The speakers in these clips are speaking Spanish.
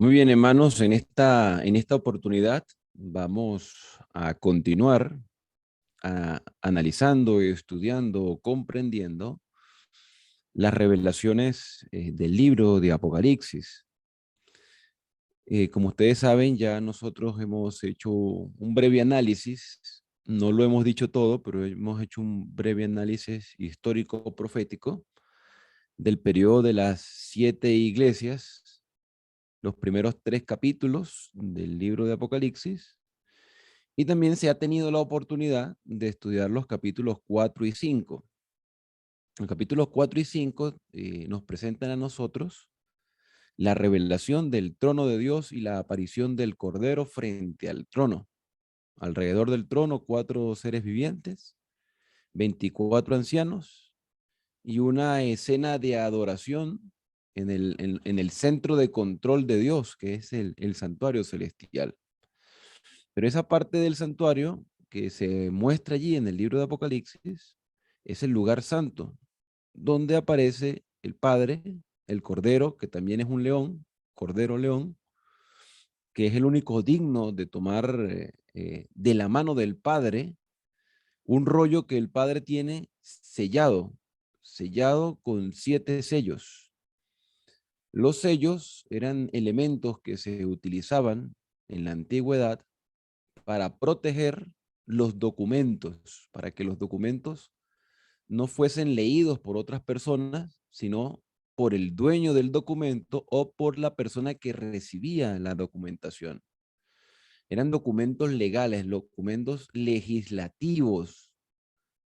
Muy bien, hermanos, en esta oportunidad vamos a continuar analizando, estudiando, comprendiendo las revelaciones del libro de Apocalipsis. Como ustedes saben, ya nosotros hemos hecho un breve análisis, no lo hemos dicho todo, pero hemos hecho un breve análisis histórico profético del periodo de las 7 iglesias, los primeros 3 capítulos del libro de Apocalipsis, y también se ha tenido la oportunidad de estudiar los capítulos 4 y 5. Los capítulos 4 y 5 nos presentan a nosotros la revelación del trono de Dios y la aparición del Cordero frente al trono. Alrededor del trono, 4 seres vivientes, 24 ancianos y una escena de adoración en el centro de control de Dios, que es el santuario celestial. Pero esa parte del santuario que se muestra allí en el libro de Apocalipsis es el lugar santo, donde aparece el Padre, el Cordero, que también es un león, Cordero León, que es el único digno de tomar de la mano del Padre un rollo que el Padre tiene sellado con 7 sellos. Los sellos eran elementos que se utilizaban en la antigüedad para proteger los documentos, para que los documentos no fuesen leídos por otras personas, sino por el dueño del documento o por la persona que recibía la documentación. Eran documentos legales, documentos legislativos,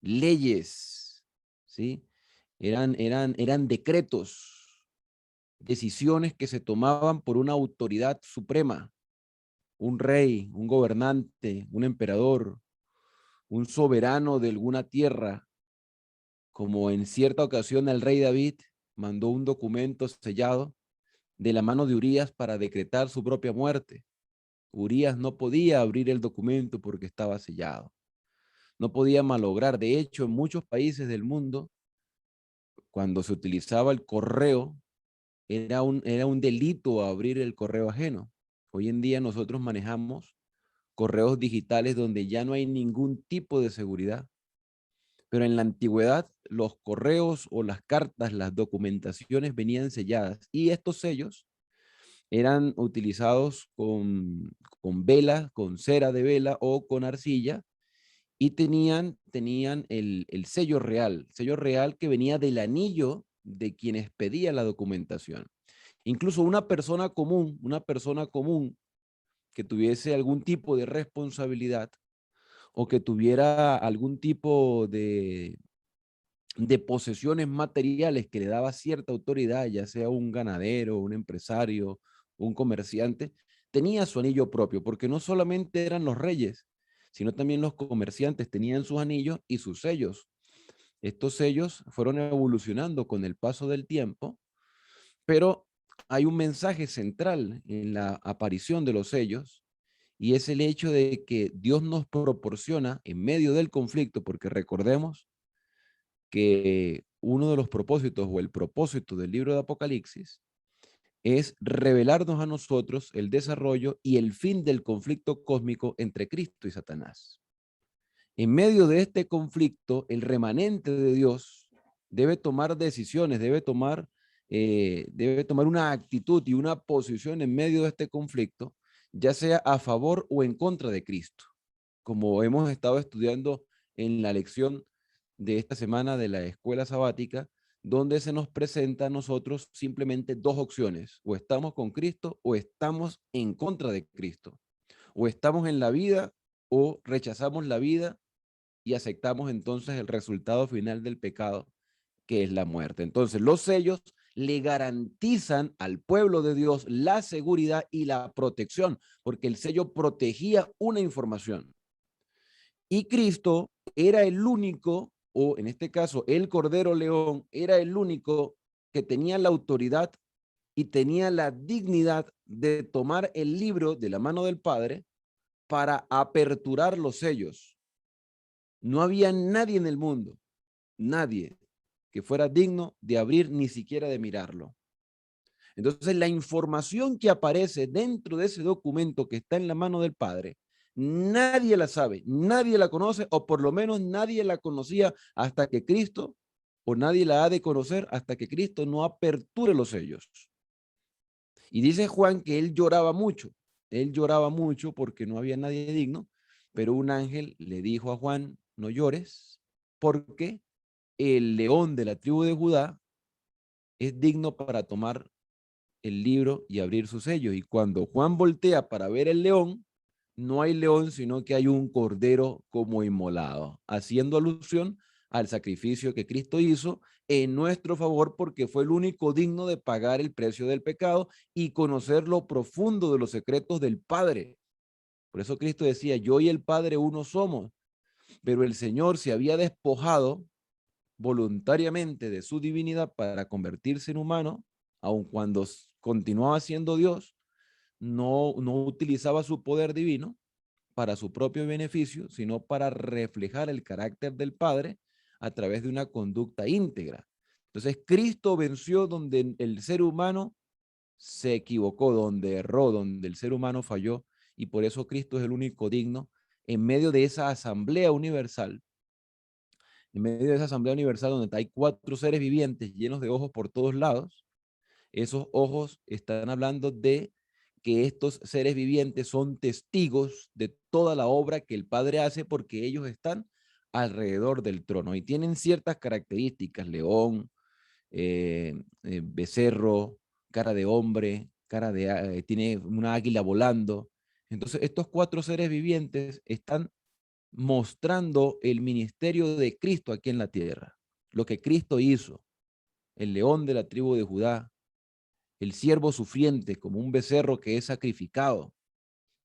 leyes, ¿sí? Eran decretos, decisiones que se tomaban por una autoridad suprema, un rey, un gobernante, un emperador, un soberano de alguna tierra, como en cierta ocasión el rey David mandó un documento sellado de la mano de Urías para decretar su propia muerte. Urías no podía abrir el documento porque estaba sellado. No podía malograr. De hecho, en muchos países del mundo, cuando se utilizaba el correo, era un delito abrir el correo ajeno. Hoy en día nosotros manejamos correos digitales donde ya no hay ningún tipo de seguridad. Pero en la antigüedad, los correos o las cartas, las documentaciones venían selladas y estos sellos eran utilizados con vela, con cera de vela o con arcilla y tenían el sello real que venía del anillo de quienes pedía la documentación. Incluso una persona común que tuviese algún tipo de responsabilidad o que tuviera algún tipo de posesiones materiales que le daba cierta autoridad, ya sea un ganadero, un empresario, un comerciante, tenía su anillo propio, porque no solamente eran los reyes, sino también los comerciantes tenían sus anillos y sus sellos. Estos sellos fueron evolucionando con el paso del tiempo, pero hay un mensaje central en la aparición de los sellos, y es el hecho de que Dios nos proporciona en medio del conflicto, porque recordemos que uno de los propósitos o el propósito del libro de Apocalipsis es revelarnos a nosotros el desarrollo y el fin del conflicto cósmico entre Cristo y Satanás. En medio de este conflicto, el remanente de Dios debe tomar decisiones, debe tomar una actitud y una posición en medio de este conflicto, ya sea a favor o en contra de Cristo, como hemos estado estudiando en la lección de esta semana de la escuela sabática, donde se nos presenta a nosotros simplemente 2 opciones: o estamos con Cristo o estamos en contra de Cristo, o estamos en la vida o rechazamos la vida y aceptamos entonces el resultado final del pecado, que es la muerte. Entonces, los sellos le garantizan al pueblo de Dios la seguridad y la protección, porque el sello protegía una información. Y Cristo era el único, o en este caso, el Cordero León, era el único que tenía la autoridad y tenía la dignidad de tomar el libro de la mano del Padre para aperturar los sellos. No había nadie en el mundo, nadie, que fuera digno de abrir ni siquiera de mirarlo. Entonces, la información que aparece dentro de ese documento que está en la mano del Padre, nadie la sabe, nadie la conoce, o por lo menos nadie la conocía hasta que Cristo, o nadie la ha de conocer hasta que Cristo no aperture los sellos. Y dice Juan que él lloraba mucho porque no había nadie digno, pero un ángel le dijo a Juan, no llores, porque el león de la tribu de Judá es digno para tomar el libro y abrir su sello. Y cuando Juan voltea para ver el león, no hay león, sino que hay un cordero como inmolado, haciendo alusión al sacrificio que Cristo hizo en nuestro favor, porque fue el único digno de pagar el precio del pecado y conocer lo profundo de los secretos del Padre. Por eso Cristo decía, yo y el Padre uno somos, pero el Señor se había despojado voluntariamente de su divinidad para convertirse en humano, aun cuando continuaba siendo Dios, no utilizaba su poder divino para su propio beneficio, sino para reflejar el carácter del Padre a través de una conducta íntegra. Entonces, Cristo venció donde el ser humano se equivocó, donde erró, donde el ser humano falló, y por eso Cristo es el único digno en medio de esa asamblea universal, en medio de esa asamblea universal donde hay 4 seres vivientes llenos de ojos por todos lados. Esos ojos están hablando de que estos seres vivientes son testigos de toda la obra que el Padre hace, porque ellos están alrededor del trono y tienen ciertas características: león, becerro, cara de hombre, tiene una águila volando. Entonces, estos 4 seres vivientes están mostrando el ministerio de Cristo aquí en la tierra, lo que Cristo hizo, el león de la tribu de Judá, el siervo sufriente, como un becerro que es sacrificado.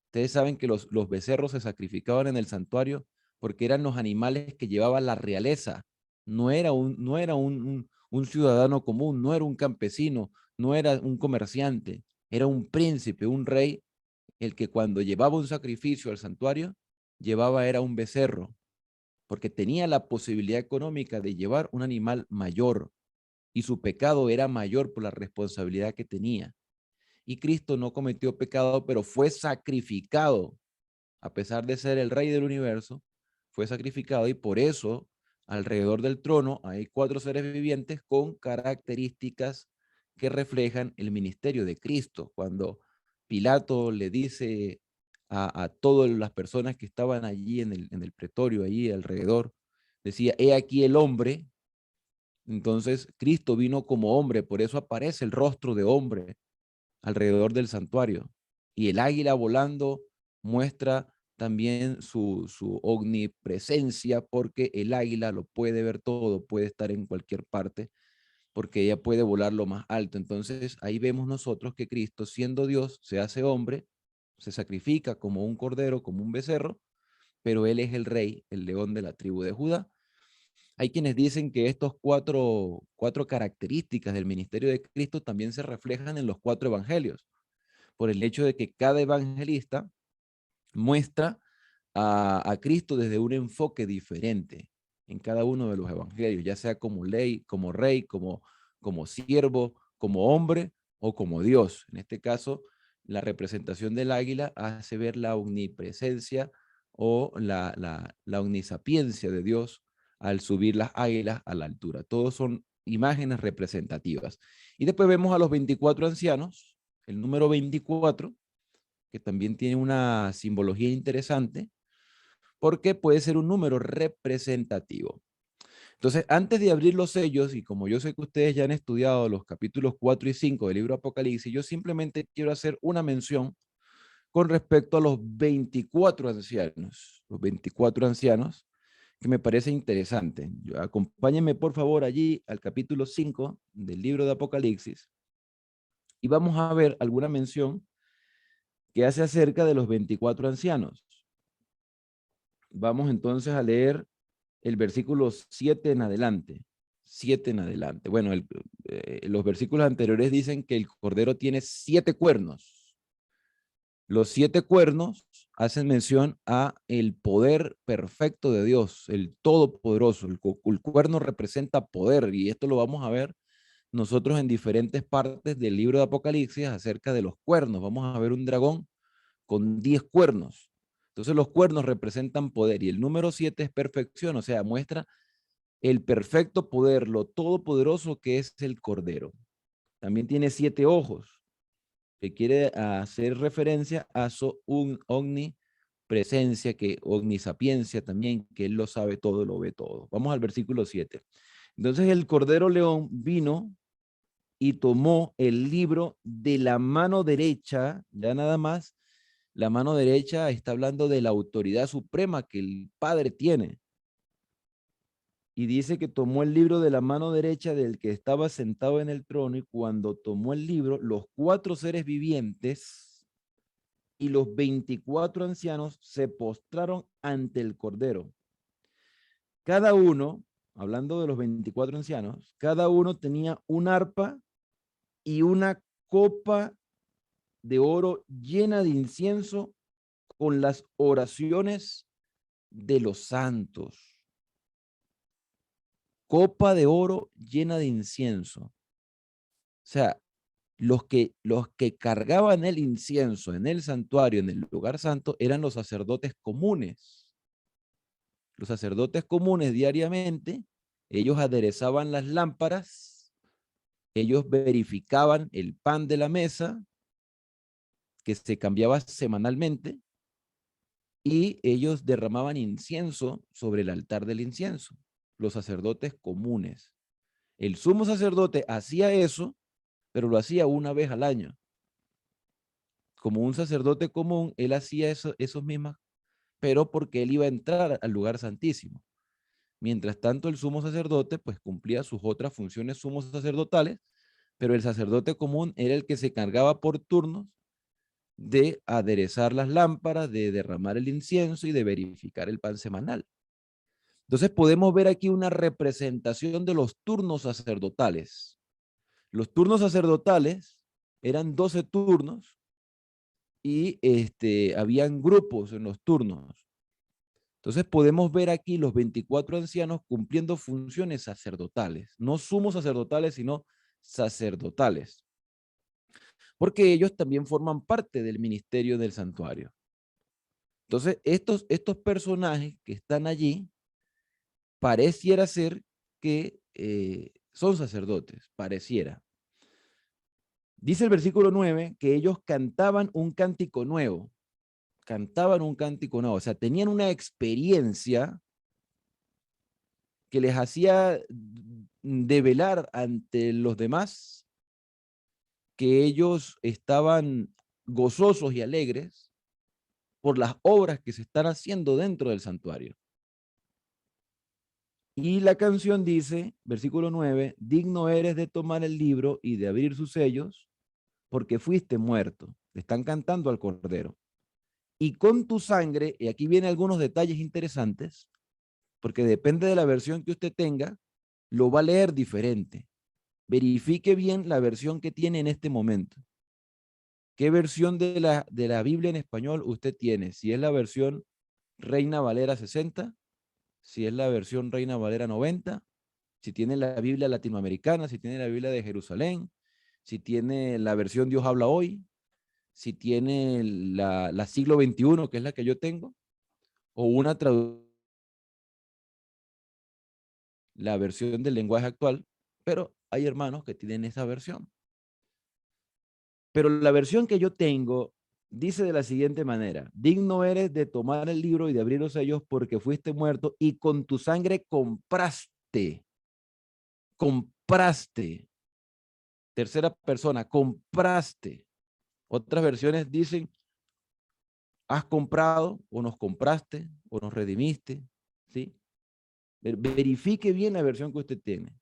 Ustedes saben que los becerros se sacrificaban en el santuario porque eran los animales que llevaba la realeza. No era un ciudadano común, no era un campesino, no era un comerciante, era un príncipe, un rey, el que cuando llevaba un sacrificio al santuario, era un becerro, porque tenía la posibilidad económica de llevar un animal mayor, y su pecado era mayor por la responsabilidad que tenía. Y Cristo no cometió pecado, pero fue sacrificado. A pesar de ser el rey del universo, fue sacrificado, y por eso alrededor del trono hay 4 seres vivientes con características que reflejan el ministerio de Cristo. Cuando Pilato le dice a todas las personas que estaban allí en el pretorio, allí alrededor, decía, he aquí el hombre. Entonces Cristo vino como hombre, por eso aparece el rostro de hombre alrededor del santuario. Y el águila volando muestra también su omnipresencia, porque el águila lo puede ver todo, puede estar en cualquier parte, porque ella puede volar lo más alto. Entonces ahí vemos nosotros que Cristo, siendo Dios, se hace hombre, se sacrifica como un cordero, como un becerro, pero Él es el rey, el león de la tribu de Judá. Hay quienes dicen que estos cuatro características del ministerio de Cristo también se reflejan en los 4 evangelios, por el hecho de que cada evangelista muestra a Cristo desde un enfoque diferente en cada uno de los evangelios, ya sea como ley, como rey, como siervo, como hombre o como Dios. En este caso, la representación del águila hace ver la omnipresencia o la omnisapiencia de Dios al subir las águilas a la altura. Todos son imágenes representativas. Y después vemos a los 24 ancianos, el número 24, que también tiene una simbología interesante, porque puede ser un número representativo. Entonces, antes de abrir los sellos, y como yo sé que ustedes ya han estudiado los capítulos 4 y 5 del libro Apocalipsis, yo simplemente quiero hacer una mención con respecto a los 24 ancianos. Los 24 ancianos, que me parece interesante. Acompáñenme por favor allí al capítulo 5 del libro de Apocalipsis, y vamos a ver alguna mención que hace acerca de los 24 ancianos. Vamos entonces a leer el versículo 7 en adelante. 7 en adelante. Bueno, los versículos anteriores dicen que el cordero tiene 7 cuernos. Los 7 cuernos hacen mención a el poder perfecto de Dios, el todopoderoso. El cuerno representa poder, y esto lo vamos a ver nosotros en diferentes partes del libro de Apocalipsis acerca de los cuernos. Vamos a ver un dragón con 10 cuernos. Entonces los cuernos representan poder y el número 7 es perfección, o sea, muestra el perfecto poder, lo todopoderoso que es el Cordero. También tiene 7 ojos, que quiere hacer referencia a su omnipresencia, que omnisapiencia también, que él lo sabe todo, lo ve todo. Vamos al versículo 7. Entonces el Cordero León vino y tomó el libro de la mano derecha, ya nada más, la mano derecha está hablando de la autoridad suprema que el Padre tiene. Y dice que tomó el libro de la mano derecha del que estaba sentado en el trono, y cuando tomó el libro, los 4 seres vivientes y los 24 ancianos se postraron ante el Cordero. Cada uno, hablando de los 24 ancianos, cada uno tenía un arpa y una copa de oro llena de incienso con las oraciones de los santos. Copa de oro llena de incienso. O sea, los que cargaban el incienso en el santuario, en el lugar santo, eran los sacerdotes comunes. Los sacerdotes comunes diariamente, ellos aderezaban las lámparas, ellos verificaban el pan de la mesa, que se cambiaba semanalmente, y ellos derramaban incienso sobre el altar del incienso, los sacerdotes comunes. El sumo sacerdote hacía eso, pero lo hacía una vez al año. Como un sacerdote común, él hacía esos mismos, pero porque él iba a entrar al lugar santísimo. Mientras tanto, el sumo sacerdote pues cumplía sus otras funciones sumos sacerdotales, pero el sacerdote común era el que se cargaba por turnos de aderezar las lámparas, de derramar el incienso y de verificar el pan semanal. Entonces podemos ver aquí una representación de los turnos sacerdotales. Los turnos sacerdotales eran 12 turnos y habían grupos en los turnos. Entonces podemos ver aquí los 24 ancianos cumpliendo funciones sacerdotales, no sumos sacerdotales, sino sacerdotales, porque ellos también forman parte del ministerio del santuario. Entonces estos personajes que están allí, pareciera ser que son sacerdotes, pareciera. Dice el versículo 9 que ellos cantaban un cántico nuevo, o sea, tenían una experiencia que les hacía develar ante los demás que ellos estaban gozosos y alegres por las obras que se están haciendo dentro del santuario. Y la canción dice, versículo 9, digno eres de tomar el libro y de abrir sus sellos, porque fuiste muerto. Le están cantando al Cordero. Y con tu sangre, y aquí vienen algunos detalles interesantes, porque depende de la versión que usted tenga, lo va a leer diferente. Verifique bien la versión que tiene en este momento. ¿Qué versión de la Biblia en español usted tiene? Si es la versión Reina Valera 60, si es la versión Reina Valera 90, si tiene la Biblia latinoamericana, si tiene la Biblia de Jerusalén, si tiene la versión Dios habla hoy, si tiene la siglo XXI, que es la que yo tengo, o una traducción, la versión del lenguaje actual, pero hay hermanos que tienen esa versión. Pero la versión que yo tengo dice de la siguiente manera: digno eres de tomar el libro y de abrir los sellos, porque fuiste muerto y con tu sangre compraste. Tercera persona, compraste. Otras versiones dicen, has comprado o nos compraste o nos redimiste, ¿sí? Verifique bien la versión que usted tiene,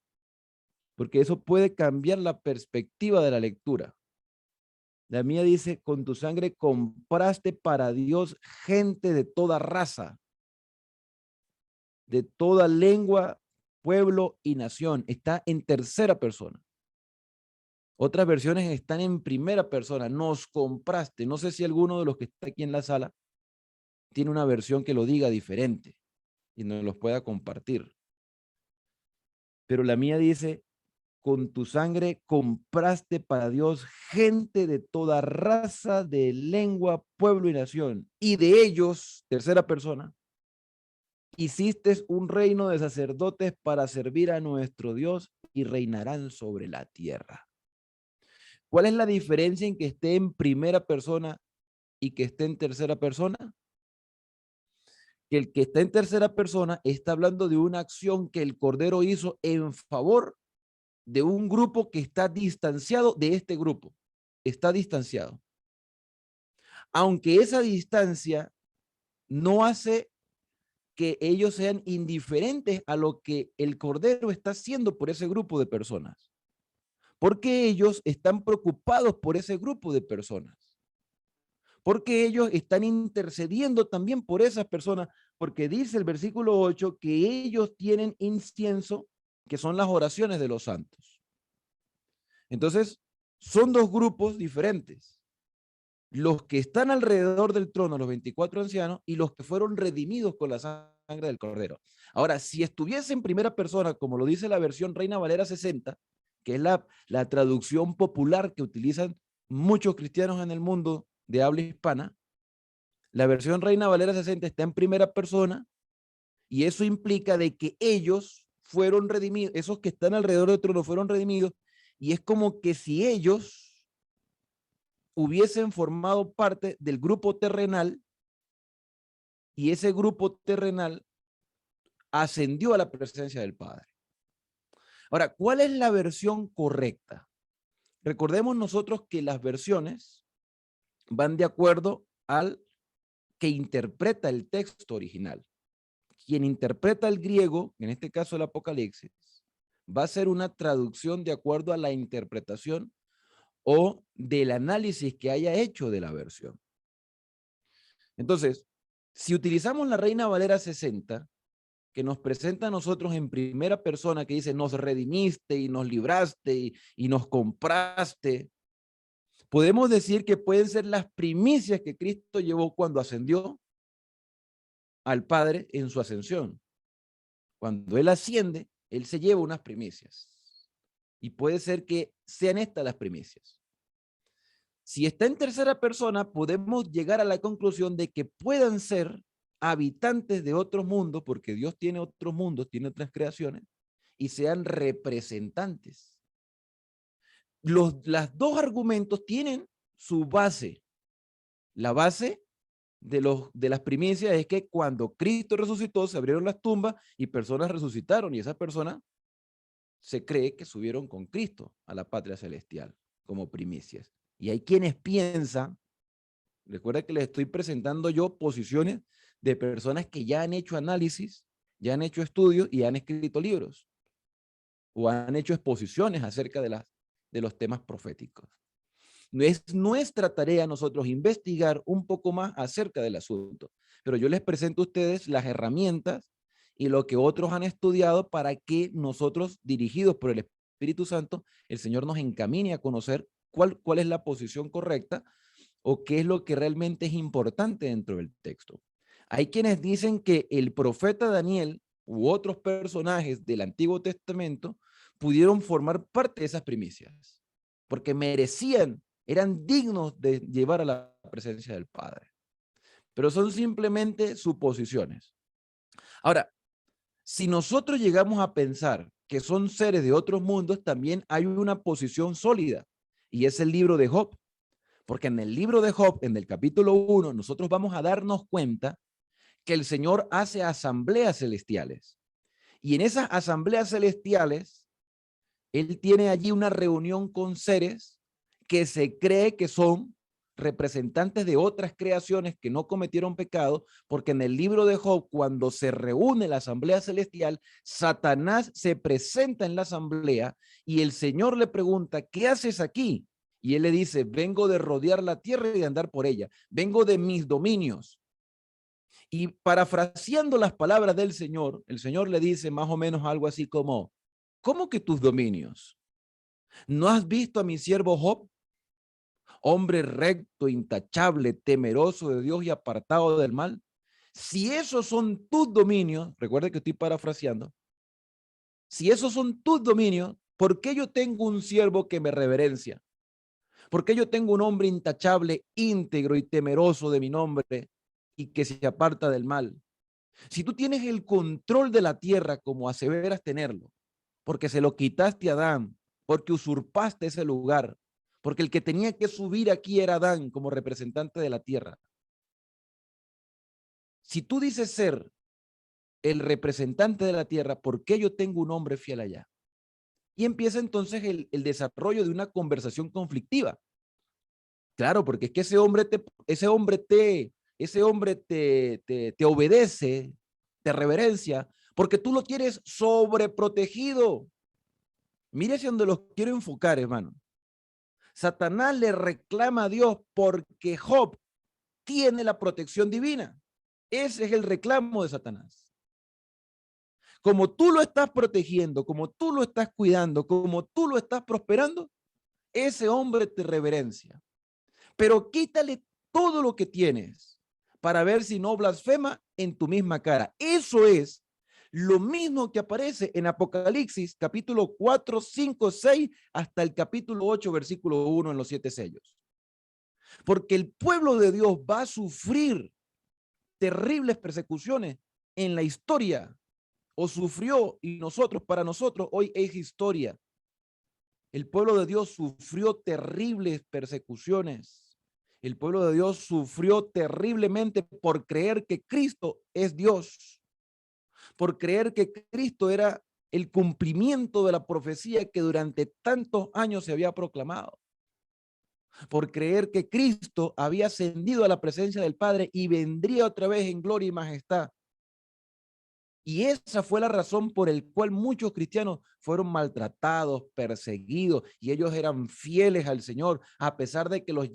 porque eso puede cambiar la perspectiva de la lectura. La mía dice, con tu sangre compraste para Dios gente de toda raza, de toda lengua, pueblo y nación. Está en tercera persona. Otras versiones están en primera persona. Nos compraste. No sé si alguno de los que está aquí en la sala tiene una versión que lo diga diferente y nos los pueda compartir. Pero la mía dice, con tu sangre compraste para Dios gente de toda raza, de lengua, pueblo y nación. Y de ellos, tercera persona, hiciste un reino de sacerdotes para servir a nuestro Dios y reinarán sobre la tierra. ¿Cuál es la diferencia en que esté en primera persona y que esté en tercera persona? Que el que está en tercera persona está hablando de una acción que el Cordero hizo en favor de un grupo que está distanciado de este grupo. Está distanciado. Aunque esa distancia no hace que ellos sean indiferentes a lo que el Cordero está haciendo por ese grupo de personas. Porque ellos están preocupados por ese grupo de personas. Porque ellos están intercediendo también por esas personas, porque dice el versículo 8 que ellos tienen incienso, que son las oraciones de los santos. Entonces, son dos grupos diferentes. Los que están alrededor del trono, los 24 ancianos, y los que fueron redimidos con la sangre del Cordero. Ahora, si estuviese en primera persona, como lo dice la versión Reina Valera 60, que es la traducción popular que utilizan muchos cristianos en el mundo de habla hispana, la versión Reina Valera 60 está en primera persona y eso implica de que ellos fueron redimidos, esos que están alrededor del trono fueron redimidos, y es como que si ellos hubiesen formado parte del grupo terrenal y ese grupo terrenal ascendió a la presencia del Padre. Ahora, ¿cuál es la versión correcta? Recordemos nosotros que las versiones van de acuerdo al que interpreta el texto original. Quien interpreta el griego, en este caso el Apocalipsis, va a ser una traducción de acuerdo a la interpretación o del análisis que haya hecho de la versión. Entonces, si utilizamos la Reina Valera 60, que nos presenta a nosotros en primera persona, que dice, nos redimiste y nos libraste y nos compraste, podemos decir que pueden ser las primicias que Cristo llevó cuando ascendió al Padre en su ascensión. Cuando Él asciende, Él se lleva unas primicias. Y puede ser que sean estas las primicias. Si está en tercera persona, podemos llegar a la conclusión de que puedan ser habitantes de otros mundos, porque Dios tiene otros mundos, tiene otras creaciones, y sean representantes. Las dos argumentos tienen su base. La base de las primicias es que cuando Cristo resucitó, se abrieron las tumbas y personas resucitaron, y esas personas se cree que subieron con Cristo a la patria celestial como primicias. Y hay quienes piensan, recuerda que les estoy presentando yo posiciones de personas que ya han hecho análisis, ya han hecho estudios y han escrito libros o han hecho exposiciones acerca de los temas proféticos. No es nuestra tarea nosotros investigar un poco más acerca del asunto, pero yo les presento a ustedes las herramientas y lo que otros han estudiado para que nosotros, dirigidos por el Espíritu Santo, el Señor nos encamine a conocer cuál es la posición correcta o qué es lo que realmente es importante dentro del texto. Hay quienes dicen que el profeta Daniel u otros personajes del Antiguo Testamento pudieron formar parte de esas primicias, porque merecían, eran dignos de llevar a la presencia del Padre. Pero son simplemente suposiciones. Ahora, si nosotros llegamos a pensar que son seres de otros mundos, también hay una posición sólida, y es el libro de Job. Porque en el libro de Job, en el capítulo 1, nosotros vamos a darnos cuenta que el Señor hace asambleas celestiales. Y en esas asambleas celestiales, Él tiene allí una reunión con seres que se cree que son representantes de otras creaciones que no cometieron pecado, porque en el libro de Job, cuando se reúne la asamblea celestial, Satanás se presenta en la asamblea y el Señor le pregunta, ¿qué haces aquí? Y él le dice, vengo de rodear la tierra y de andar por ella, vengo de mis dominios. Y parafraseando las palabras del Señor, el Señor le dice más o menos algo así como, ¿cómo que tus dominios? ¿No has visto a mi siervo Job? Hombre recto, intachable, temeroso de Dios y apartado del mal. Si esos son tus dominios, recuerde que estoy parafraseando, si esos son tus dominios, ¿Por qué yo tengo un siervo que me reverencia? ¿Por qué yo tengo un hombre intachable, íntegro y temeroso de mi nombre y que se aparta del mal? Si tú tienes el control de la tierra como aseveras tenerlo, porque se lo quitaste a Adán, porque usurpaste ese lugar, porque el que tenía que subir aquí era Adán como representante de la tierra. Si tú dices ser el representante de la tierra, ¿por qué yo tengo un hombre fiel allá? Y empieza entonces el desarrollo de una conversación conflictiva. Claro, porque es que ese hombre te obedece, te reverencia, porque tú lo tienes sobreprotegido. Mire hacia donde los quiero enfocar, hermano. Satanás le reclama a Dios porque Job tiene la protección divina. Ese es el reclamo de Satanás. Como tú lo estás protegiendo, como tú lo estás cuidando, como tú lo estás prosperando, ese hombre te reverencia. Pero quítale todo lo que tienes para ver si no blasfema en tu misma cara. Eso es lo mismo que aparece en Apocalipsis, capítulo 4, 5, 6, hasta el capítulo 8, versículo 1 en los 7 sellos. Porque el pueblo de Dios va a sufrir terribles persecuciones en la historia, o sufrió, y para nosotros, hoy es historia. El pueblo de Dios sufrió terribles persecuciones. El pueblo de Dios sufrió terriblemente por creer que Cristo es Dios, por creer que Cristo era el cumplimiento de la profecía que durante tantos años se había proclamado, por creer que Cristo había ascendido a la presencia del Padre y vendría otra vez en gloria y majestad. Y esa fue la razón por el cual muchos cristianos fueron maltratados, perseguidos, y ellos eran fieles al Señor, a pesar de que los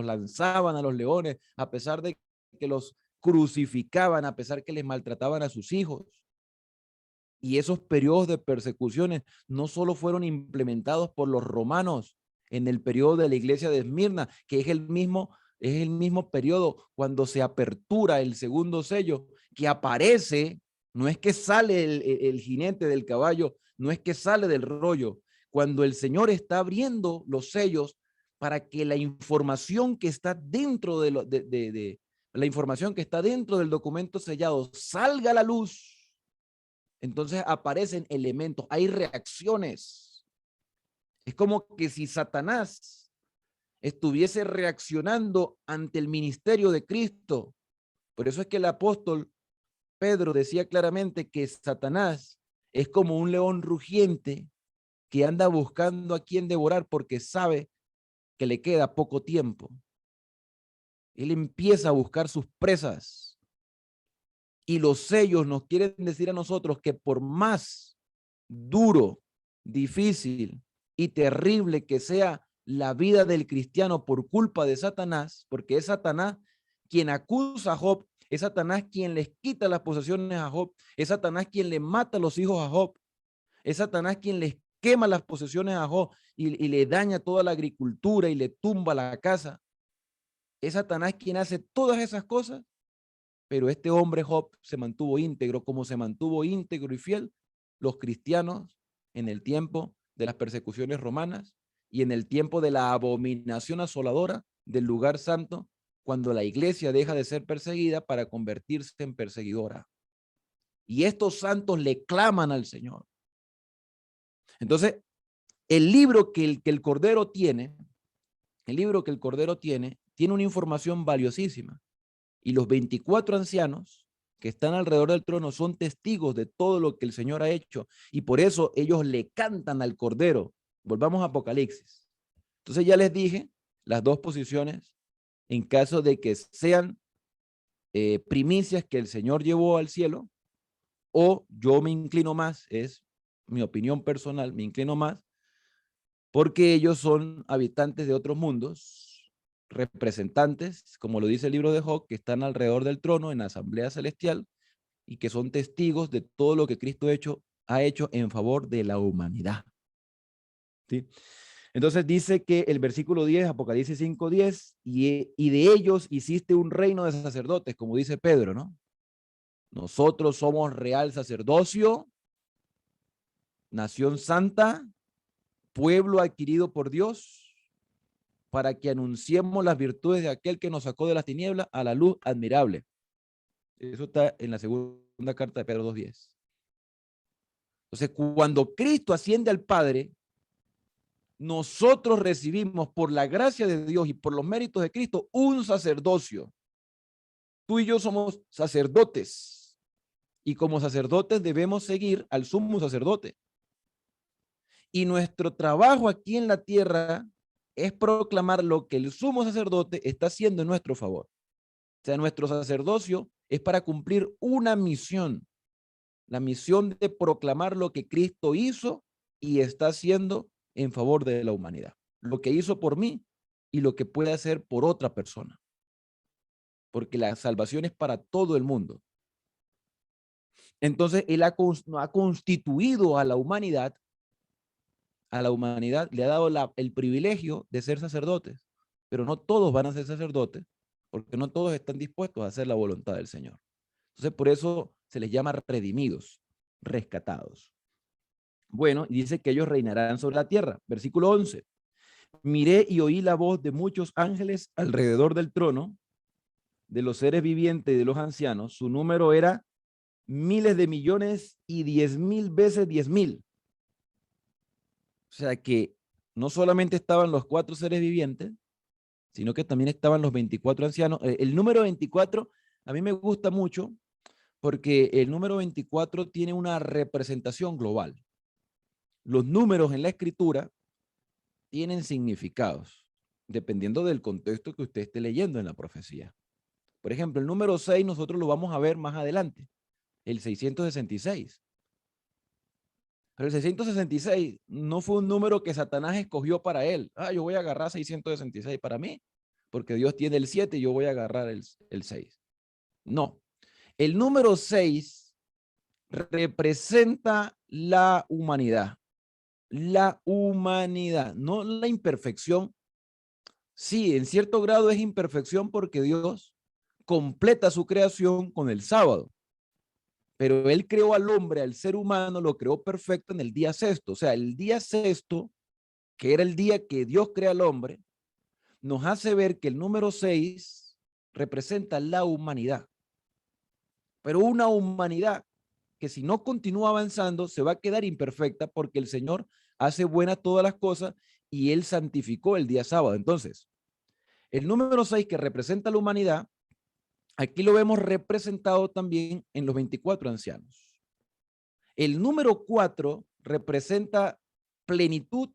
lanzaban a los leones, a pesar de que los crucificaban, a pesar que les maltrataban a sus hijos. Y esos periodos de persecuciones no solo fueron implementados por los romanos en el periodo de la iglesia de Esmirna, que es el mismo periodo cuando se apertura el segundo sello, que aparece. No es que sale el jinete del caballo, no es que sale del rollo. Cuando el Señor está abriendo los sellos para que la información que está dentro la información que está dentro del documento sellado salga a la luz, entonces aparecen elementos, hay reacciones. Es como que si Satanás estuviese reaccionando ante el ministerio de Cristo. Por eso es que el apóstol Pedro decía claramente que Satanás es como un león rugiente que anda buscando a quien devorar porque sabe que le queda poco tiempo. Él empieza a buscar sus presas, y los sellos nos quieren decir a nosotros que por más duro, difícil y terrible que sea la vida del cristiano por culpa de Satanás, porque es Satanás quien acusa a Job, es Satanás quien les quita las posesiones a Job, es Satanás quien le mata a los hijos a Job, es Satanás quien les quema las posesiones a Job y le daña toda la agricultura y le tumba la casa. Es Satanás quien hace todas esas cosas, pero este hombre Job se mantuvo íntegro, como se mantuvo íntegro y fiel los cristianos en el tiempo de las persecuciones romanas y en el tiempo de la abominación asoladora del lugar santo, cuando la iglesia deja de ser perseguida para convertirse en perseguidora. Y estos santos le claman al Señor. Entonces, el libro que el Cordero tiene, tiene una información valiosísima. Y los 24 ancianos que están alrededor del trono son testigos de todo lo que el Señor ha hecho. Y por eso ellos le cantan al Cordero. Volvamos a Apocalipsis. Entonces ya les dije las dos posiciones en caso de que sean primicias que el Señor llevó al cielo, o yo me inclino más, es mi opinión personal, me inclino más porque ellos son habitantes de otros mundos, representantes, como lo dice el libro de Job, que están alrededor del trono en la asamblea celestial y que son testigos de todo lo que Cristo ha hecho en favor de la humanidad. ¿Sí? Entonces dice que el versículo 10, Apocalipsis 5:10, y de ellos hiciste un reino de sacerdotes, como dice Pedro, ¿no? Nosotros somos real sacerdocio, nación santa, pueblo adquirido por Dios, para que anunciemos las virtudes de aquel que nos sacó de las tinieblas a la luz admirable. Eso está en la segunda carta de Pedro 2:10. Entonces, cuando Cristo asciende al Padre, nosotros recibimos por la gracia de Dios y por los méritos de Cristo un sacerdocio. Tú y yo somos sacerdotes y como sacerdotes debemos seguir al sumo sacerdote. Y nuestro trabajo aquí en la tierra es proclamar lo que el sumo sacerdote está haciendo en nuestro favor. O sea, nuestro sacerdocio es para cumplir una misión, la misión de proclamar lo que Cristo hizo y está haciendo en favor de la humanidad. Lo que hizo por mí y lo que puede hacer por otra persona. Porque la salvación es para todo el mundo. Entonces, Él ha constituido a la humanidad, le ha dado el privilegio de ser sacerdotes, pero no todos van a ser sacerdotes, porque no todos están dispuestos a hacer la voluntad del Señor. Entonces, por eso se les llama redimidos, rescatados. Bueno, dice que ellos reinarán sobre la tierra. Versículo 11. Miré y oí la voz de muchos ángeles alrededor del trono, de los seres vivientes y de los ancianos. Su número era miles de millones y 10,000 veces 10,000. O sea que no solamente estaban los 4 seres vivientes, sino que también estaban los 24 ancianos. El número 24 a mí me gusta mucho porque el número 24 tiene una representación global. Los números en la escritura tienen significados, dependiendo del contexto que usted esté leyendo en la profecía. Por ejemplo, el número 6 nosotros lo vamos a ver más adelante, el 666. Pero el 666 no fue un número que Satanás escogió para él. Yo voy a agarrar 666 para mí, porque Dios tiene el 7 y yo voy a agarrar el 6. No. El número 6 representa la humanidad. La humanidad, no la imperfección. Sí, en cierto grado es imperfección porque Dios completa su creación con el sábado. Pero Él creó al hombre, al ser humano, lo creó perfecto en el día sexto. O sea, el día sexto, que era el día que Dios crea al hombre, nos hace ver que el número 6 representa la humanidad. Pero una humanidad que si no continúa avanzando se va a quedar imperfecta porque el Señor hace buenas todas las cosas y Él santificó el día sábado. Entonces, el número 6 que representa la humanidad, aquí lo vemos representado también en los 24 ancianos. El número 4 representa plenitud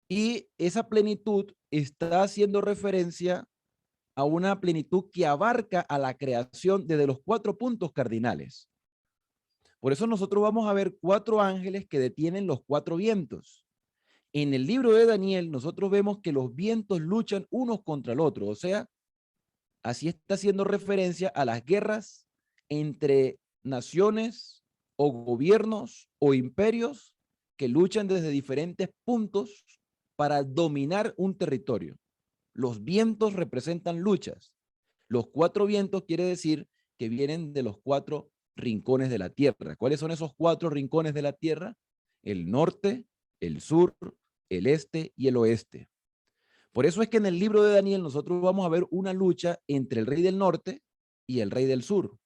y esa plenitud está haciendo referencia a una plenitud que abarca a la creación desde los 4 puntos cardinales. Por eso nosotros vamos a ver 4 ángeles que detienen los 4 vientos. En el libro de Daniel nosotros vemos que los vientos luchan unos contra el otro, o sea, así está haciendo referencia a las guerras entre naciones o gobiernos o imperios que luchan desde diferentes puntos para dominar un territorio. Los vientos representan luchas. Los 4 vientos quiere decir que vienen de los 4 rincones de la tierra. ¿Cuáles son esos 4 rincones de la tierra? El norte, el sur, el este y el oeste. Por eso es que en el libro de Daniel nosotros vamos a ver una lucha entre el rey del norte y el rey del sur,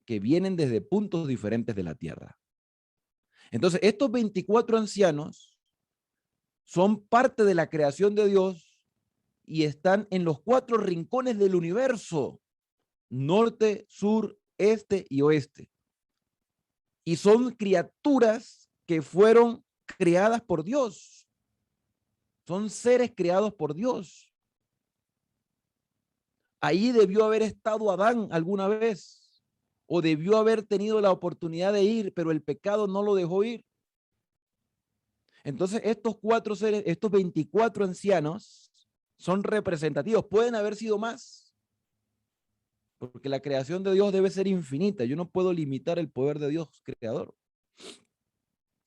que vienen desde puntos diferentes de la tierra. Entonces, estos 24 ancianos son parte de la creación de Dios y están en los 4 rincones del universo, norte, sur, este y oeste. Y son criaturas que fueron creadas por Dios. Son seres creados por Dios. Ahí debió haber estado Adán alguna vez, o debió haber tenido la oportunidad de ir, pero el pecado no lo dejó ir. Entonces, estos 4 seres, estos 24 ancianos son representativos. Pueden haber sido más, porque la creación de Dios debe ser infinita. Yo no puedo limitar el poder de Dios creador.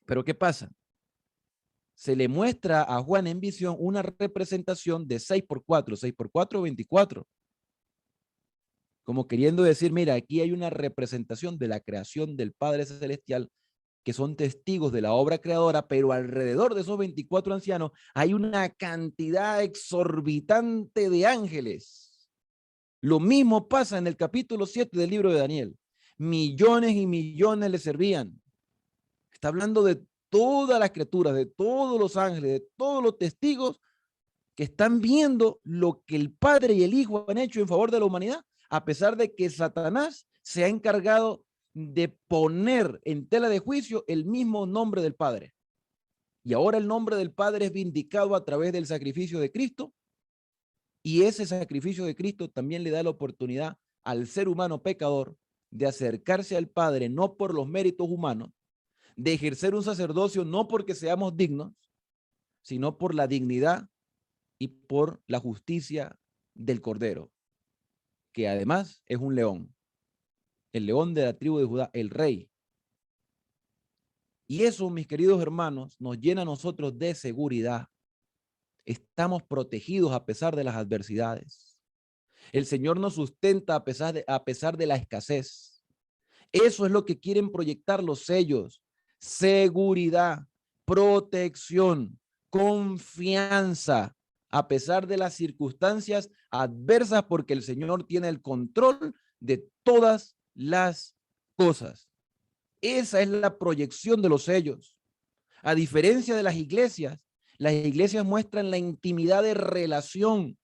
Pero ¿qué pasa? Se le muestra a Juan en visión una representación de 6 por 4, 6 por 4, 24. Como queriendo decir, mira, aquí hay una representación de la creación del Padre Celestial que son testigos de la obra creadora, pero alrededor de esos 24 ancianos hay una cantidad exorbitante de ángeles. Lo mismo pasa en el capítulo 7 del libro de Daniel. Millones y millones le servían. Está hablando de todas las criaturas, de todos los ángeles, de todos los testigos que están viendo lo que el Padre y el Hijo han hecho en favor de la humanidad, a pesar de que Satanás se ha encargado de poner en tela de juicio el mismo nombre del Padre. Y ahora el nombre del Padre es vindicado a través del sacrificio de Cristo, y ese sacrificio de Cristo también le da la oportunidad al ser humano pecador de acercarse al Padre no por los méritos humanos, de ejercer un sacerdocio no porque seamos dignos, sino por la dignidad y por la justicia del Cordero, que además es un león, el león de la tribu de Judá, el rey. Y eso, mis queridos hermanos, nos llena a nosotros de seguridad. Estamos protegidos a pesar de las adversidades. El Señor nos sustenta a pesar de la escasez. Eso es lo que quieren proyectar los sellos: seguridad, protección, confianza, a pesar de las circunstancias adversas, porque el Señor tiene el control de todas las cosas. Esa es la proyección de los sellos. A diferencia de las iglesias muestran la intimidad de relación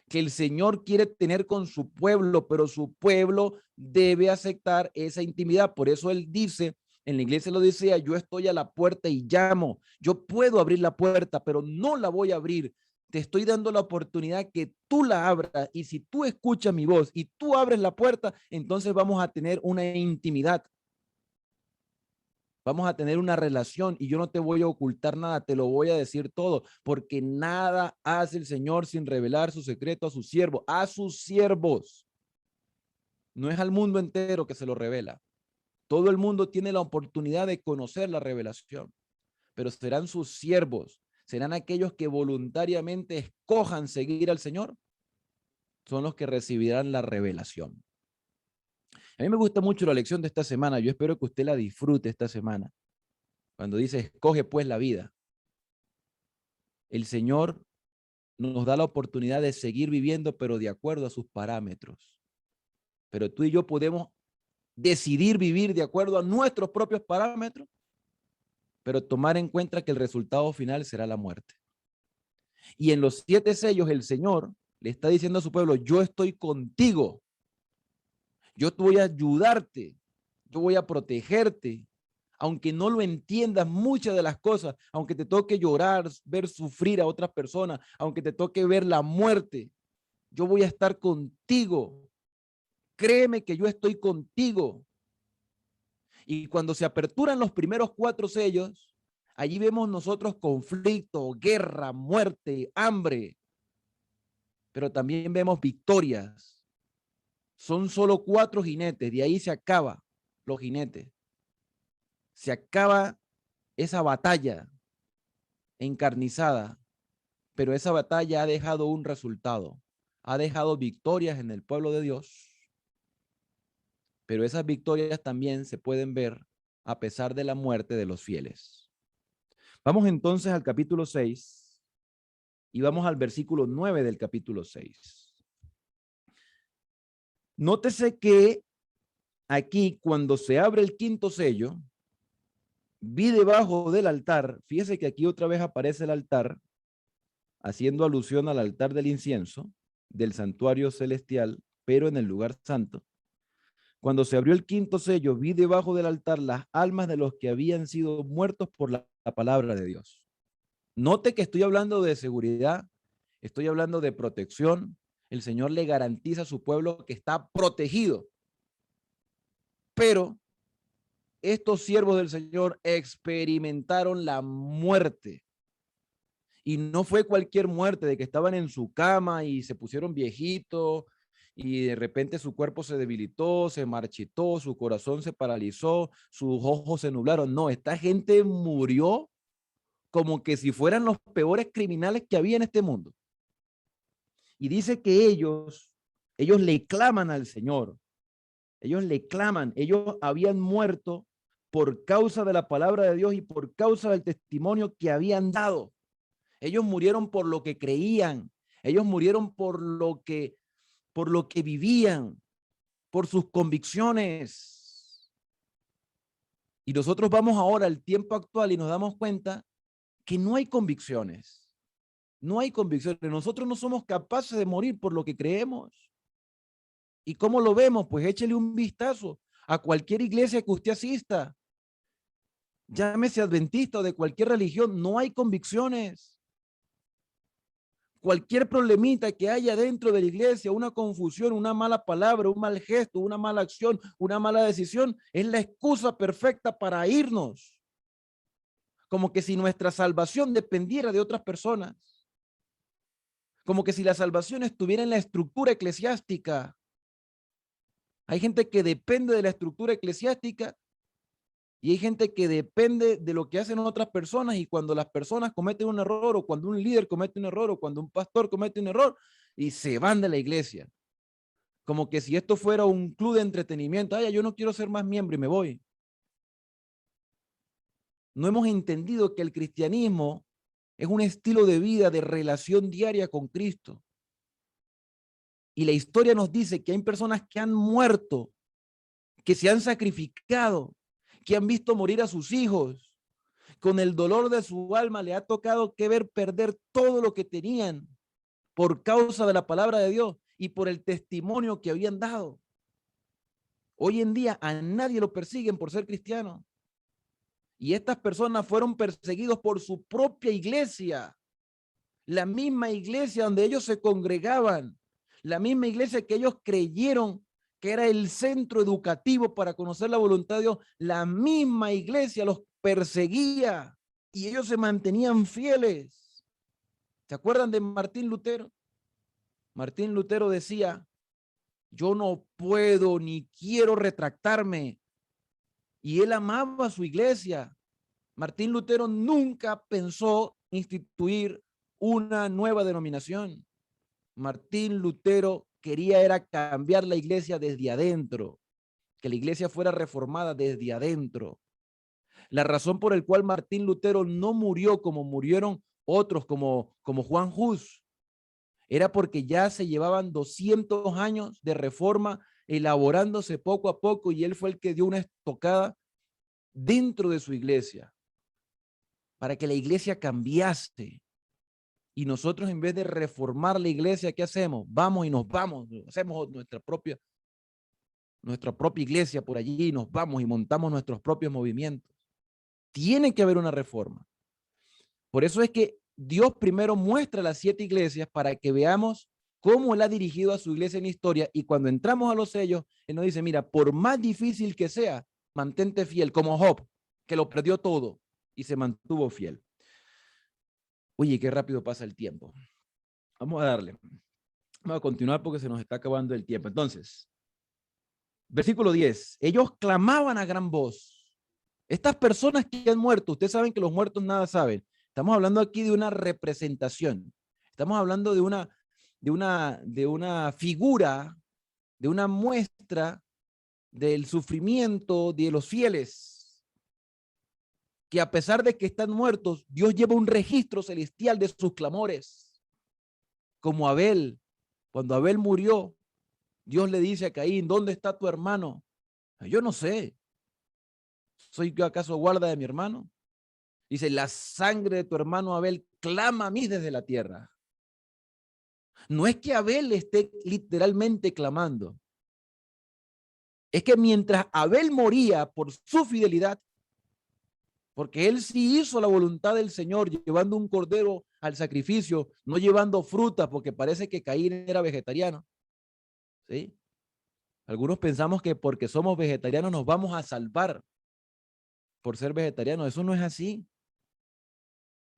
que el Señor quiere tener con su pueblo, pero su pueblo debe aceptar esa intimidad. Por eso Él dice, en la iglesia lo decía, yo estoy a la puerta y llamo. Yo puedo abrir la puerta, pero no la voy a abrir. Te estoy dando la oportunidad que tú la abras, y si tú escuchas mi voz y tú abres la puerta, entonces vamos a tener una intimidad. Vamos a tener una relación y yo no te voy a ocultar nada, te lo voy a decir todo, porque nada hace el Señor sin revelar su secreto a sus siervos, a sus siervos. No es al mundo entero que se lo revela. Todo el mundo tiene la oportunidad de conocer la revelación, pero serán sus siervos, serán aquellos que voluntariamente escojan seguir al Señor, son los que recibirán la revelación. A mí me gusta mucho la lección de esta semana. Yo espero que usted la disfrute esta semana. Cuando dice, escoge pues la vida. El Señor nos da la oportunidad de seguir viviendo, pero de acuerdo a sus parámetros. Pero tú y yo podemos decidir vivir de acuerdo a nuestros propios parámetros, pero tomar en cuenta que el resultado final será la muerte. Y en los 7 sellos el Señor le está diciendo a su pueblo, yo estoy contigo, yo te voy a ayudarte, yo voy a protegerte, aunque no lo entiendas muchas de las cosas, aunque te toque llorar, ver sufrir a otras personas, aunque te toque ver la muerte, yo voy a estar contigo. Créeme que yo estoy contigo. Y cuando se aperturan los primeros 4 sellos, allí vemos nosotros conflicto, guerra, muerte, hambre, pero también vemos victorias. Son solo 4 jinetes, de ahí se acaba los jinetes. Se acaba esa batalla encarnizada, pero esa batalla ha dejado un resultado, ha dejado victorias en el pueblo de Dios, pero esas victorias también se pueden ver a pesar de la muerte de los fieles. Vamos entonces al capítulo 6 y vamos al versículo 9 del capítulo 6. Nótese que aquí, cuando se abre el 5º sello, vi debajo del altar, fíjese que aquí otra vez aparece el altar, haciendo alusión al altar del incienso, del santuario celestial, pero en el lugar santo. Cuando se abrió el 5º sello, vi debajo del altar las almas de los que habían sido muertos por la palabra de Dios. Note que estoy hablando de seguridad, estoy hablando de protección. El Señor le garantiza a su pueblo que está protegido. Pero estos siervos del Señor experimentaron la muerte. Y no fue cualquier muerte de que estaban en su cama y se pusieron viejitos y de repente su cuerpo se debilitó, se marchitó, su corazón se paralizó, sus ojos se nublaron. No, esta gente murió como que si fueran los peores criminales que había en este mundo. Y dice que ellos le claman al Señor. Ellos le claman. Ellos habían muerto por causa de la palabra de Dios y por causa del testimonio que habían dado. Ellos murieron por lo que creían. Ellos murieron por lo que vivían, por sus convicciones. Y nosotros vamos ahora al tiempo actual y nos damos cuenta que no hay convicciones. No hay convicciones. Nosotros no somos capaces de morir por lo que creemos. ¿Y cómo lo vemos? Pues échele un vistazo a cualquier iglesia que usted asista. Llámese adventista o de cualquier religión, no hay convicciones. Cualquier problemita que haya dentro de la iglesia, una confusión, una mala palabra, un mal gesto, una mala acción, una mala decisión, es la excusa perfecta para irnos. Como que si nuestra salvación dependiera de otras personas. Como que si la salvación estuviera en la estructura eclesiástica. Hay gente que depende de la estructura eclesiástica y hay gente que depende de lo que hacen otras personas, y cuando las personas cometen un error, o cuando un líder comete un error, o cuando un pastor comete un error, y se van de la iglesia. Como que si esto fuera un club de entretenimiento. Ay, yo no quiero ser más miembro y me voy. No hemos entendido que el cristianismo es un estilo de vida, de relación diaria con Cristo. Y la historia nos dice que hay personas que han muerto, que se han sacrificado, que han visto morir a sus hijos. Con el dolor de su alma le ha tocado que ver perder todo lo que tenían por causa de la palabra de Dios y por el testimonio que habían dado. Hoy en día a nadie lo persiguen por ser cristiano. Y estas personas fueron perseguidos por su propia iglesia, la misma iglesia donde ellos se congregaban, la misma iglesia que ellos creyeron que era el centro educativo para conocer la voluntad de Dios. La misma iglesia los perseguía y ellos se mantenían fieles. ¿Se acuerdan de Martín Lutero? Martín Lutero decía: yo no puedo ni quiero retractarme. Y él amaba a su iglesia. Martín Lutero nunca pensó instituir una nueva denominación. Martín Lutero quería era cambiar la iglesia desde adentro, que la iglesia fuera reformada desde adentro. La razón por la cual Martín Lutero no murió como murieron otros como Juan Hus era porque ya se llevaban 200 años de reforma elaborándose poco a poco, y él fue el que dio una estocada dentro de su iglesia para que la iglesia cambiase. Y nosotros, en vez de reformar la iglesia, ¿qué hacemos? Vamos y nos vamos, hacemos nuestra propia iglesia por allí, nos vamos y montamos nuestros propios movimientos. Tiene que haber una reforma. Por eso es que Dios primero muestra las 7 iglesias para que veamos cómo Él ha dirigido a su iglesia en la historia, y cuando entramos a los sellos, Él nos dice: mira, por más difícil que sea, mantente fiel, como Job, que lo perdió todo y se mantuvo fiel. Oye, qué rápido pasa el tiempo. Vamos a darle. Vamos a continuar porque se nos está acabando el tiempo. Entonces, versículo 10. Ellos clamaban a gran voz. Estas personas que han muerto, ustedes saben que los muertos nada saben. Estamos hablando aquí de una representación. Estamos hablando de una figura, de una muestra del sufrimiento de los fieles, que a pesar de que están muertos, Dios lleva un registro celestial de sus clamores. Como Abel, cuando Abel murió, Dios le dice a Caín: ¿dónde está tu hermano? Yo no sé. ¿Soy yo acaso guarda de mi hermano? Dice: la sangre de tu hermano Abel clama a mí desde la tierra. No es que Abel esté literalmente clamando. Es que mientras Abel moría por su fidelidad, porque él sí hizo la voluntad del Señor, llevando un cordero al sacrificio, no llevando fruta, porque parece que Caín era vegetariano. ¿Sí? Algunos pensamos que porque somos vegetarianos nos vamos a salvar por ser vegetarianos. Eso no es así.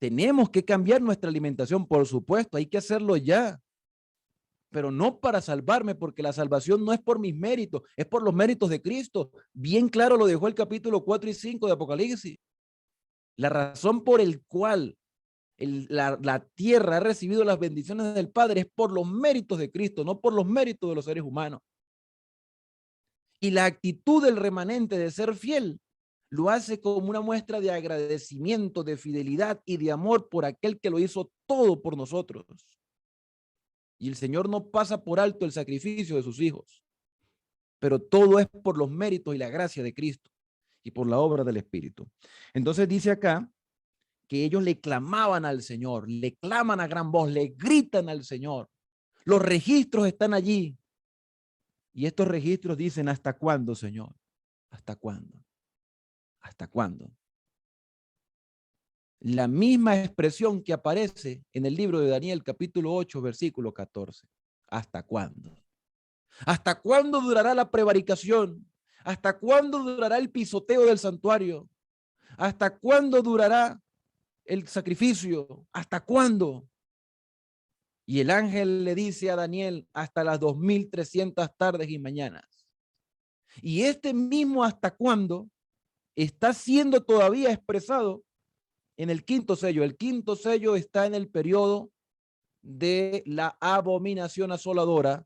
Tenemos que cambiar nuestra alimentación, por supuesto, hay que hacerlo ya, pero no para salvarme, porque la salvación no es por mis méritos, es por los méritos de Cristo. Bien claro lo dejó el capítulo 4 y 5 de Apocalipsis. La razón por el cual la tierra ha recibido las bendiciones del Padre es por los méritos de Cristo, no por los méritos de los seres humanos. Y la actitud del remanente de ser fiel lo hace como una muestra de agradecimiento, de fidelidad y de amor por aquel que lo hizo todo por nosotros. Y el Señor no pasa por alto el sacrificio de sus hijos, pero todo es por los méritos y la gracia de Cristo y por la obra del Espíritu. Entonces dice acá que ellos le clamaban al Señor, le claman a gran voz, le gritan al Señor. Los registros están allí. Y estos registros dicen, ¿hasta cuándo, Señor? ¿Hasta cuándo? ¿Hasta cuándo? La misma expresión que aparece en el libro de Daniel, capítulo 8, versículo 14. ¿Hasta cuándo? ¿Hasta cuándo durará la prevaricación? ¿Hasta cuándo durará el pisoteo del santuario? ¿Hasta cuándo durará el sacrificio? ¿Hasta cuándo? Y el ángel le dice a Daniel, hasta las 2300 tardes y mañanas. Y este mismo hasta cuándo está siendo todavía expresado en el quinto sello. El quinto sello está en el periodo de la abominación asoladora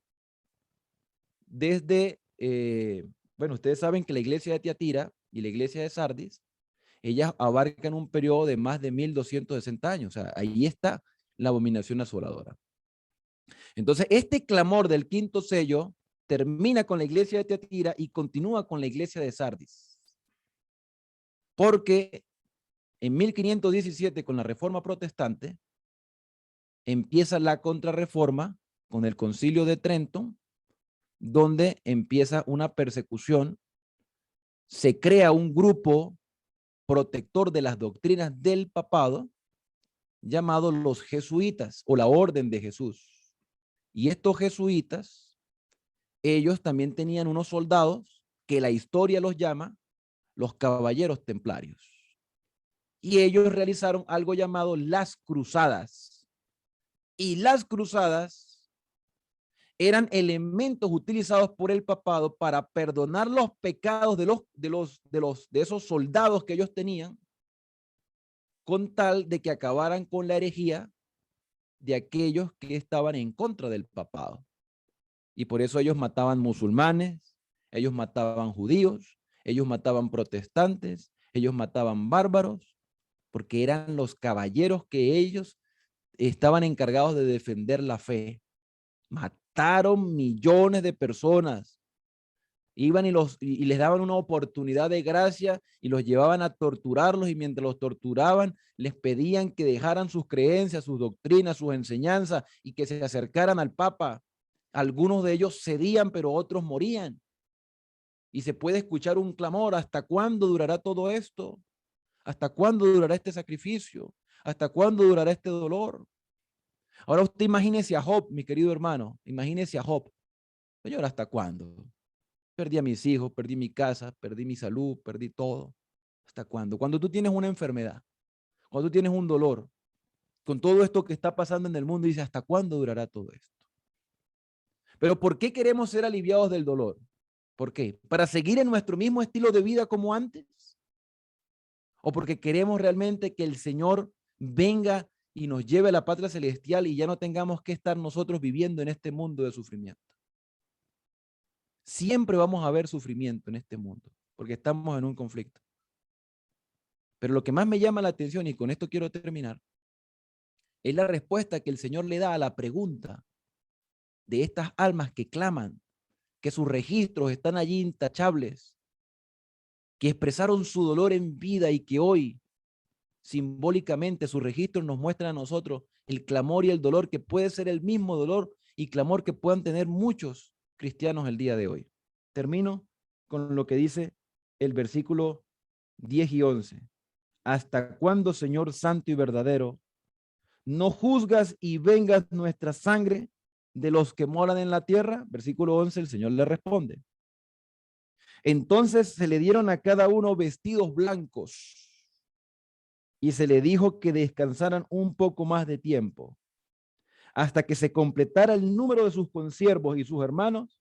desde, bueno, ustedes saben que la iglesia de Tiatira y la iglesia de Sardis, ellas abarcan un periodo de más de 1260 años. O sea, ahí está la abominación asoladora. Entonces, este clamor del quinto sello termina con la iglesia de Tiatira y continúa con la iglesia de Sardis. Porque en 1517, con la Reforma Protestante, empieza la Contrarreforma con el Concilio de Trento, donde empieza una persecución. Se crea un grupo protector de las doctrinas del papado, llamado los jesuitas o la Orden de Jesús. Y estos jesuitas, ellos también tenían unos soldados que la historia los llama los caballeros templarios. Y ellos realizaron algo llamado las cruzadas. Y las cruzadas eran elementos utilizados por el papado para perdonar los pecados de esos soldados que ellos tenían, con tal de que acabaran con la herejía de aquellos que estaban en contra del papado. Y por eso ellos mataban musulmanes, ellos mataban judíos, ellos mataban protestantes, ellos mataban bárbaros, porque eran los caballeros que ellos estaban encargados de defender la fe. Mataron millones de personas. Iban y les daban una oportunidad de gracia y los llevaban a torturarlos, y mientras los torturaban les pedían que dejaran sus creencias, sus doctrinas, sus enseñanzas y que se acercaran al Papa. Algunos de ellos cedían, pero otros morían. Y se puede escuchar un clamor: ¿hasta cuándo durará todo esto? ¿Hasta cuándo durará este sacrificio? ¿Hasta cuándo durará este dolor? Ahora usted imagínese a Job, mi querido hermano, imagínese a Job. Señor, ¿hasta cuándo? Perdí a mis hijos, perdí mi casa, perdí mi salud, perdí todo. ¿Hasta cuándo? Cuando tú tienes una enfermedad, cuando tú tienes un dolor, con todo esto que está pasando en el mundo, dice, ¿hasta cuándo durará todo esto? Pero ¿por qué queremos ser aliviados del dolor? ¿Por qué? ¿Para seguir en nuestro mismo estilo de vida como antes? ¿O porque queremos realmente que el Señor venga y nos lleve a la patria celestial y ya no tengamos que estar nosotros viviendo en este mundo de sufrimiento? Siempre vamos a ver sufrimiento en este mundo, porque estamos en un conflicto. Pero lo que más me llama la atención, y con esto quiero terminar, es la respuesta que el Señor le da a la pregunta de estas almas que claman, que sus registros están allí intachables, que expresaron su dolor en vida y que hoy, simbólicamente, sus registros nos muestran a nosotros el clamor y el dolor que puede ser el mismo dolor y clamor que puedan tener muchos cristianos el día de hoy. Termino con lo que dice el versículo 10 y 11. ¿Hasta cuándo, Señor santo y verdadero, no juzgas y vengas nuestra sangre de los que moran en la tierra? Versículo 11, el Señor le responde. Entonces se le dieron a cada uno vestidos blancos y se le dijo que descansaran un poco más de tiempo, hasta que se completara el número de sus consiervos y sus hermanos,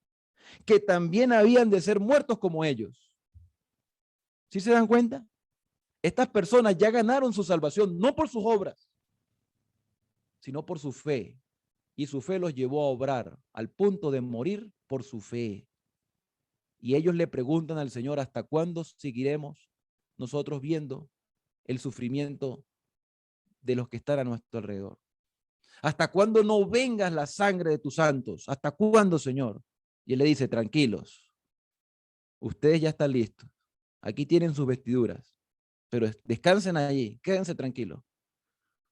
que también habían de ser muertos como ellos. ¿Sí se dan cuenta? Estas personas ya ganaron su salvación, no por sus obras, sino por su fe. Y su fe los llevó a obrar al punto de morir por su fe. Y ellos le preguntan al Señor, ¿hasta cuándo seguiremos nosotros viendo el sufrimiento de los que están a nuestro alrededor? ¿Hasta cuándo no vengas la sangre de tus santos? ¿Hasta cuándo, Señor? Y él le dice, tranquilos, ustedes ya están listos. Aquí tienen sus vestiduras, pero descansen allí, quédense tranquilos,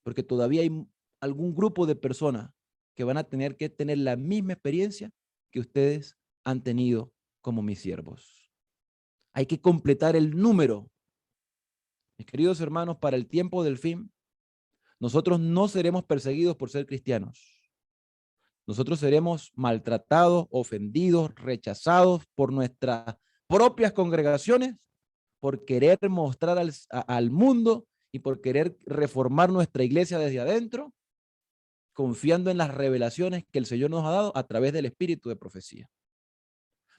porque todavía hay algún grupo de personas que van a tener que tener la misma experiencia que ustedes han tenido como mis siervos. Hay que completar el número. Mis queridos hermanos, para el tiempo del fin, nosotros no seremos perseguidos por ser cristianos. Nosotros seremos maltratados, ofendidos, rechazados por nuestras propias congregaciones, por querer mostrar al mundo y por querer reformar nuestra iglesia desde adentro, confiando en las revelaciones que el Señor nos ha dado a través del espíritu de profecía.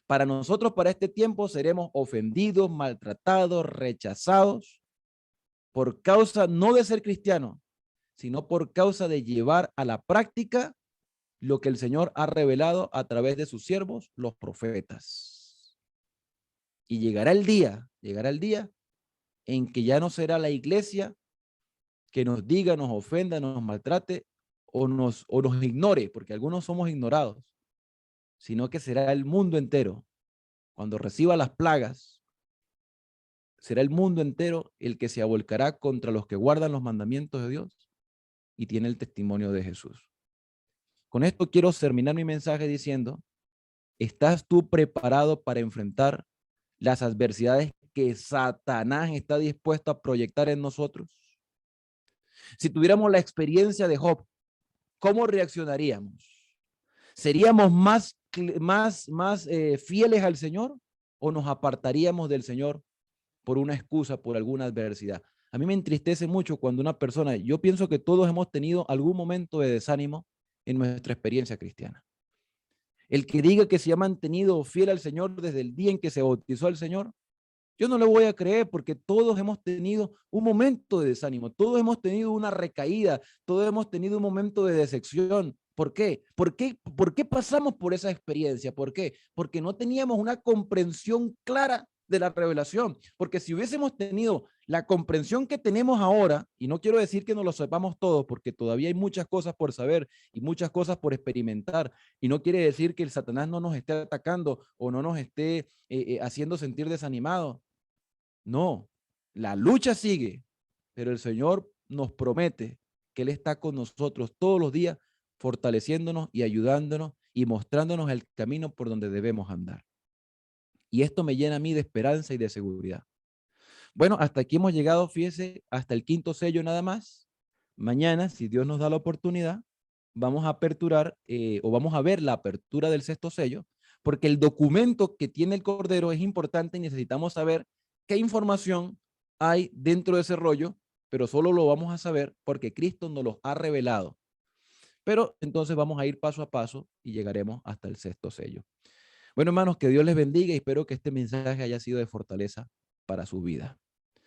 Para nosotros, para este tiempo, seremos ofendidos, maltratados, rechazados, por causa no de ser cristianos, sino por causa de llevar a la práctica lo que el Señor ha revelado a través de sus siervos, los profetas. Y llegará el día en que ya no será la iglesia que nos diga, nos ofenda, nos maltrate o nos ignore, porque algunos somos ignorados, sino que será el mundo entero. Cuando reciba las plagas, será el mundo entero el que se avolcará contra los que guardan los mandamientos de Dios y tiene el testimonio de Jesús. Con esto quiero terminar mi mensaje diciendo, ¿estás tú preparado para enfrentar las adversidades que Satanás está dispuesto a proyectar en nosotros? Si tuviéramos la experiencia de Job, ¿cómo reaccionaríamos? ¿Seríamos más fieles al Señor o nos apartaríamos del Señor por una excusa, por alguna adversidad? A mí me entristece mucho cuando una persona, yo pienso que todos hemos tenido algún momento de desánimo en nuestra experiencia cristiana. El que diga que se ha mantenido fiel al Señor desde el día en que se bautizó al Señor, yo no le voy a creer, porque todos hemos tenido un momento de desánimo, todos hemos tenido una recaída, todos hemos tenido un momento de decepción. ¿Por qué? ¿Por qué pasamos por esa experiencia? ¿Por qué? Porque no teníamos una comprensión clara de la revelación. Porque si hubiésemos tenido la comprensión que tenemos ahora, y no quiero decir que no lo sepamos todos, porque todavía hay muchas cosas por saber y muchas cosas por experimentar, y no quiere decir que el Satanás no nos esté atacando o no nos esté haciendo sentir desanimados. No, la lucha sigue, pero el Señor nos promete que Él está con nosotros todos los días, fortaleciéndonos y ayudándonos y mostrándonos el camino por donde debemos andar. Y esto me llena a mí de esperanza y de seguridad. Bueno, hasta aquí hemos llegado, fíjese, hasta el quinto sello nada más. Mañana, si Dios nos da la oportunidad, vamos a aperturar o vamos a ver la apertura del sexto sello, porque el documento que tiene el Cordero es importante y necesitamos saber qué información hay dentro de ese rollo, pero solo lo vamos a saber porque Cristo nos lo ha revelado. Pero entonces vamos a ir paso a paso y llegaremos hasta el sexto sello. Bueno, hermanos, que Dios les bendiga y espero que este mensaje haya sido de fortaleza para su vida.